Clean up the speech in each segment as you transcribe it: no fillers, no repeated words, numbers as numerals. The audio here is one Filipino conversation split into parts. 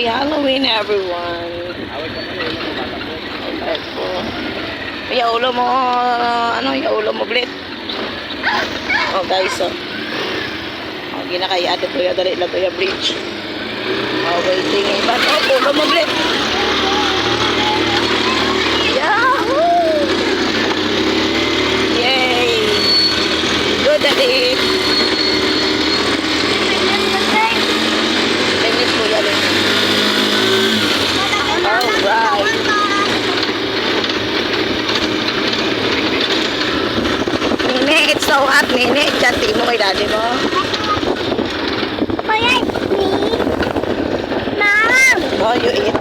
Happy Halloween, everyone. Alright po. Yung ulo mo, yung ulo mo, Blit. Oh, guys, oh. Oh, ginakaya ate to yung dali lang to yung bridge. Oh, waiting. Iban, oh, ulo mo, Blit. Yahoo! Yay! Good, daddy. Linis po yan, eh. Alright. Nene, it's so hot, Nene. Chanti mo kay daddy mo. Oh, you eat.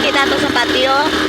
Kita to sa patio.